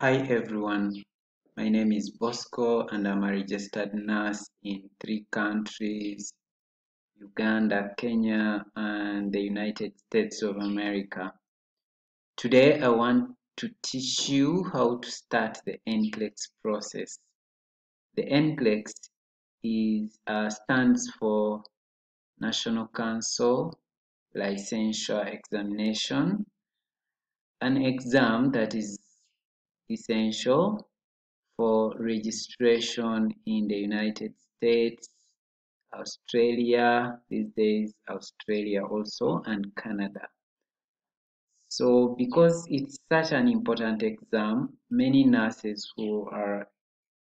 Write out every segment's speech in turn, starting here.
Hi everyone, my name is Bosco and I'm a registered nurse in 3 countries, Uganda, Kenya and the United States of America. Today I want to teach you how to start the Nclex process. The Nclex stands for National Council Licensure Examination, an exam that is essential for registration in the United States, Australia, these days Australia also, and Canada. So because it's such an important exam, many nurses who are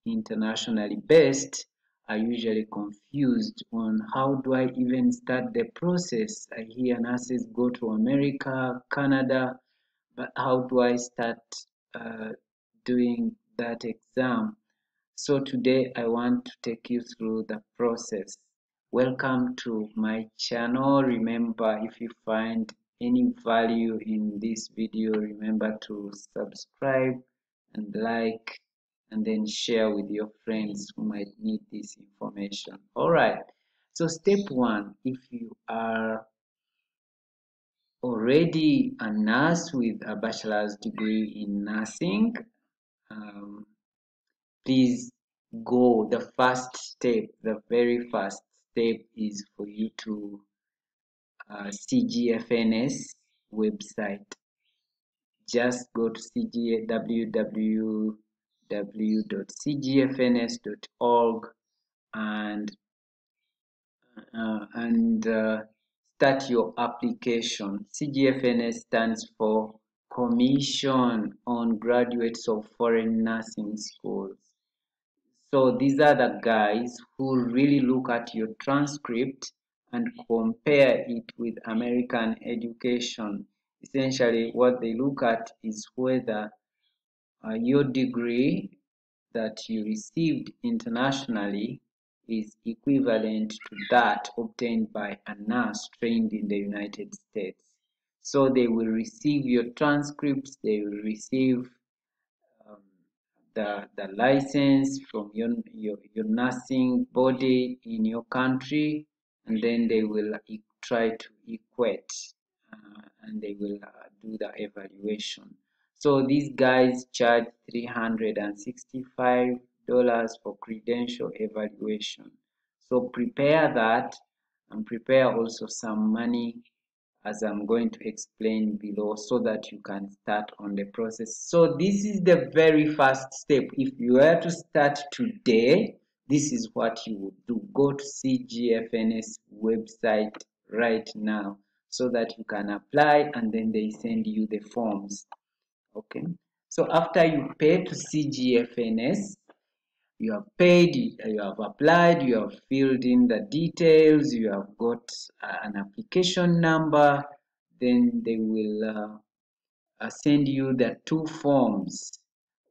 internationally based are usually confused on how do I even start the process. I hear nurses go to America, Canada, but how do I start doing that exam? So today I want to take you through the process. Welcome to my channel. Remember, if you find any value in this video, remember to subscribe and like and then share with your friends who might need this information. All right. So step one, if you are already a nurse with a bachelor's degree in nursing, please go. The first step, the very first step is for you to CGFNS website. Just go to www.cgfns.org and start your application. CGFNS stands for Commission on Graduates of Foreign Nursing Schools. So these are the guys who really look at your transcript and compare it with American education. Essentially, what they look at is whether your degree that you received internationally is equivalent to that obtained by a nurse trained in the United States. So they will receive your transcripts, they will receive the license from your nursing body in your country, and then they will try to equate and they will do the evaluation. So these guys charge $365 for credential evaluation. So prepare that and prepare also some money as I'm going to explain below so that you can start on the process. So this is the very first step. If you were to start today, this is what you would do. Go to CGFNS website right now so that you can apply and then they send you the forms. Okay. So after you pay to CGFNS, you have paid, you have applied, you have filled in the details, you have got an application number, then they will send you the 2 forms.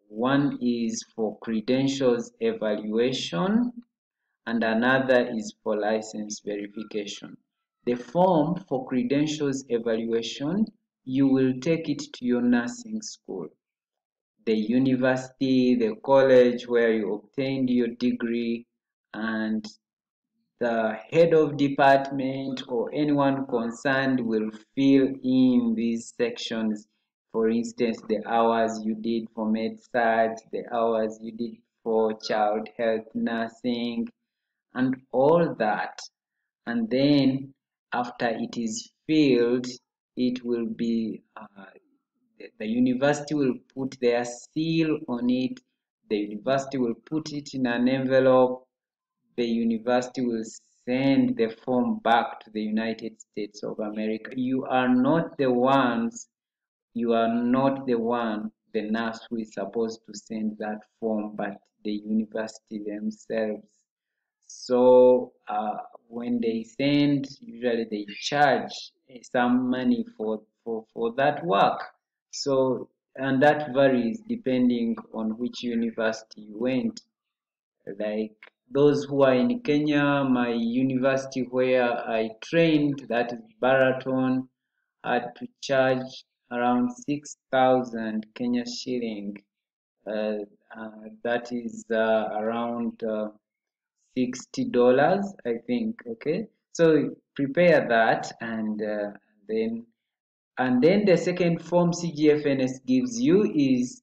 One is for credentials evaluation and another is for license verification. The form for credentials evaluation, you will take it to your nursing school, the university, the college where you obtained your degree, and the head of department or anyone concerned will fill in these sections. For instance, the hours you did for med-surg, the hours you did for child health nursing, and all that. And then after it is filled, it will be the university will put their seal on it. The university will put it in an envelope. The university will send the form back to the United States of America. You are not the ones, you are not the one, the nurse who is supposed to send that form, but the university themselves. So when they send, usually they charge some money for that work. So, and that varies depending on which university you went. Like those who are in Kenya, my university where I trained, that is Baraton, had to charge around 6,000 Kenya shilling that is around $60, I think. Okay, so prepare that, then and then the second form CGFNS gives you is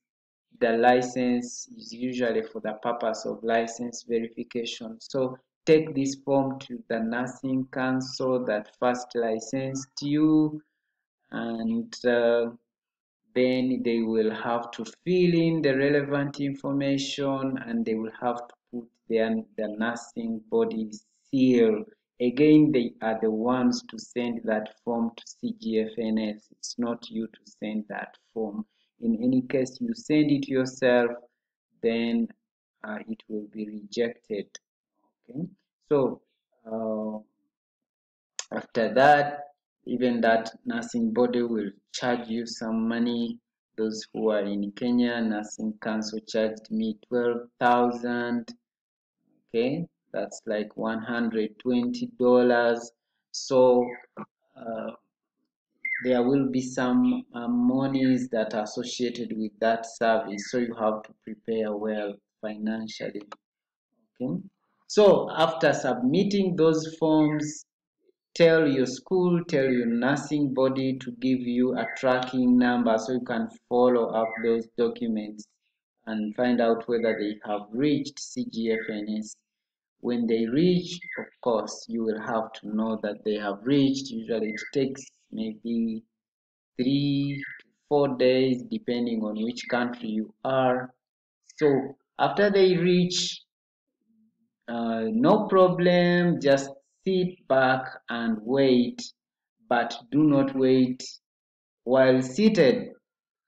the license, is usually for the purpose of license verification. So take this form to the nursing council that first licensed you, and then they will have to fill in the relevant information, and they will have to put the nursing body seal. Again, they are the ones to send that form to CGFNS. It's not you to send that form. In any case, you send it yourself, then it will be rejected. Okay, so uh, after that, even that nursing body will charge you some money. Those who are in Kenya, nursing council charged me 12,000. Okay, that's like $120. So uh, there will be some monies that are associated with that service. So you have to prepare well financially. Okay, so after submitting those forms, tell your school, tell your nursing body to give you a tracking number so you can follow up those documents and find out whether they have reached CGFNS. When they reach, of course, you will have to know that they have reached. Usually it takes maybe 3 to 4 days depending on which country you are. So after they reach, no problem, just sit back and wait, but do not wait while seated.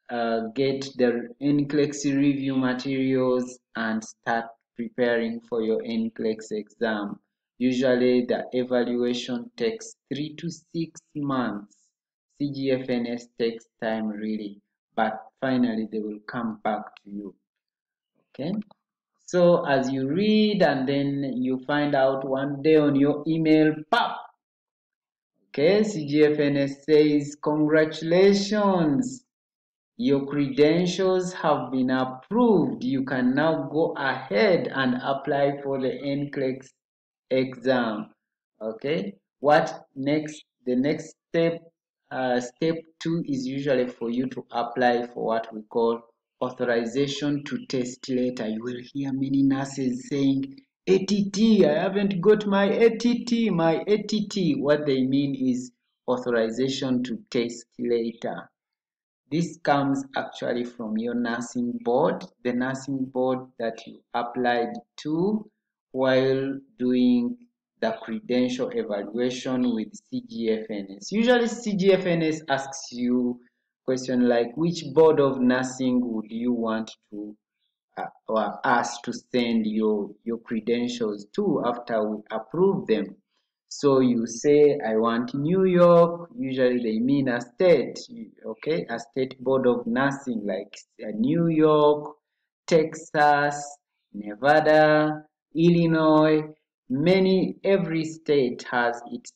Get the Nclex review materials and start preparing for your Nclex exam. Usually the evaluation takes 3 to 6 months. CGFNS takes time really, but finally they will come back to you. Okay, so as you read and then you find out one day on your email, pop, okay, CGFNS says, congratulations, your credentials have been approved. You can now go ahead and apply for the Nclex exam. Okay, what next? The next step, step 2 is usually for you to apply for what we call authorization to test letter. You will hear many nurses saying, ATT, I haven't got my ATT, my ATT. What they mean is authorization to test later. This comes actually from your nursing board, the nursing board that you applied to while doing the credential evaluation with CGFNS. Usually CGFNS asks you question like, which board of nursing would you want to or us to send your credentials to after we approve them. So you say, I want New York. Usually they mean a state, okay, a state board of nursing like New York, Texas, Nevada, Illinois. Every state has its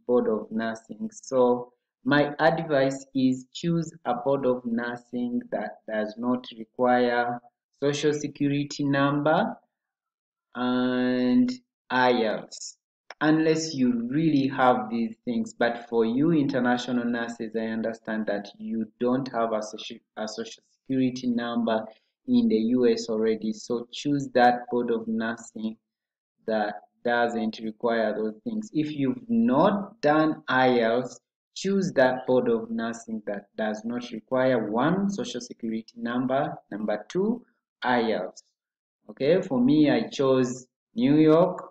board of nursing. So my advice is choose a board of nursing that does not require social security number and IELTS, unless you really have these things. But for you international nurses, I understand that you don't have a social security number in the US already, so choose that board of nursing that doesn't require those things. If you've not done IELTS, choose that board of nursing that does not require 1, social security number, number 2, IELTS. Okay, for me, I chose New York.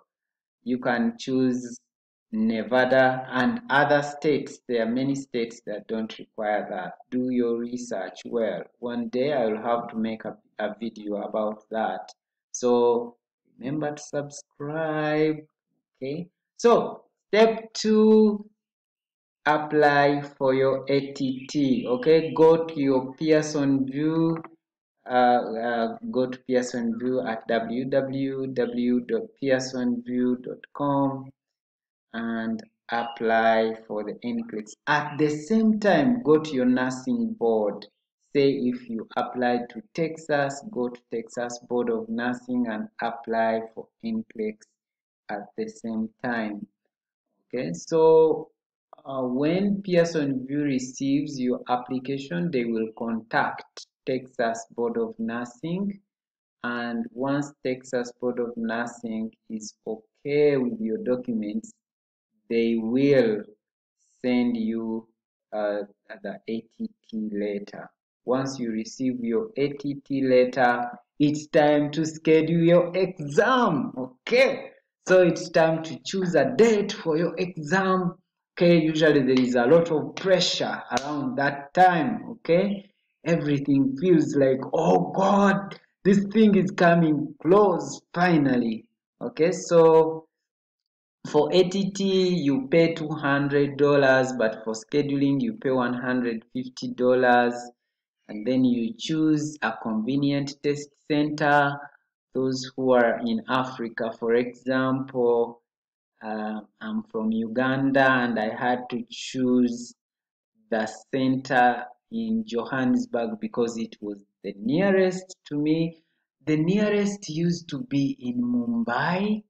You can choose Nevada and other states. There are many states that don't require that. Do your research well. One day I will have to make a video about that. So remember to subscribe. Okay, so step 2, apply for your ATT. Okay, go to your Pearson Vue. Go to Pearson Vue at www.pearsonvue.com and apply for the Nclex. At the same time, go to your nursing board. say if you apply to Texas, go to Texas Board of Nursing and apply for Nclex at the same time. Okay, so when Pearson Vue receives your application, they will contact Texas Board of Nursing, and once Texas Board of Nursing is okay with your documents, they will send you the ATT letter. Once you receive your ATT letter, it's time to schedule your exam. Okay, so it's time to choose a date for your exam. Okay, usually there is a lot of pressure around that time. Okay, everything feels like, oh God, this thing is coming close finally. Okay, so for ATT, you pay $200, but for scheduling, you pay $150. And then you choose a convenient test center. Those who are in Africa, for example, I'm from Uganda and I had to choose the center in Johannesburg because it was the nearest to me. The nearest used to be in Mumbai,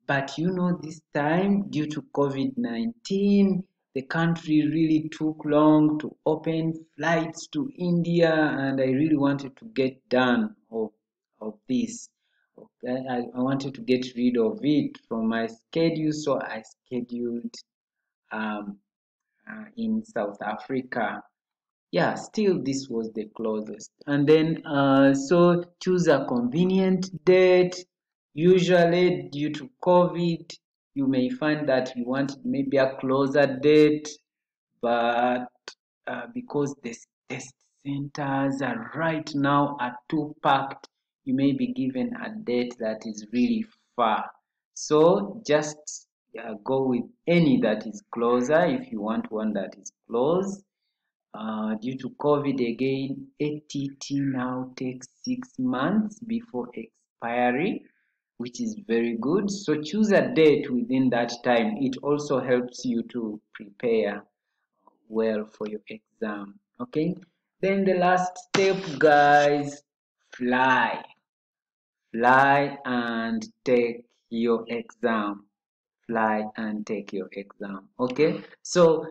but this time, due to COVID-19, the country really took long to open flights to India, and I really wanted to get done of this. Okay, I wanted to get rid of it from my schedule, so I scheduled um, in South Africa. Yeah, still this was the closest. And then so choose a convenient date. Usually due to COVID, you may find that you want maybe a closer date, but because the test centers are right now are too packed, you may be given a date that is really far. So just go with any that is closer if you want one that is close. Due to COVID again, ATT now takes 6 months before expiry, which is very good. So choose a date within that time. It also helps you to prepare well for your exam. Okay. Then the last step, guys, fly. Fly and take your exam. Fly and take your exam. Okay. So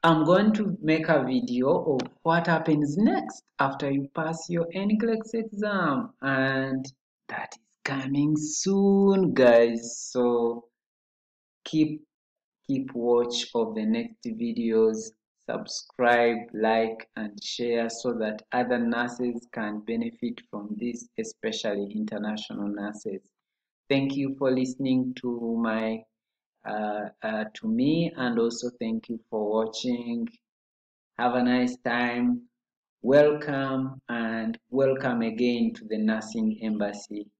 I'm going to make a video of what happens next after you pass your Nclex exam, and that is coming soon, guys. So keep watch of the next videos, subscribe, like and share so that other nurses can benefit from this, especially international nurses. Thank you for listening to my to me, and also thank you for watching. Have a nice time. Welcome and welcome again to the Nursing Embassy.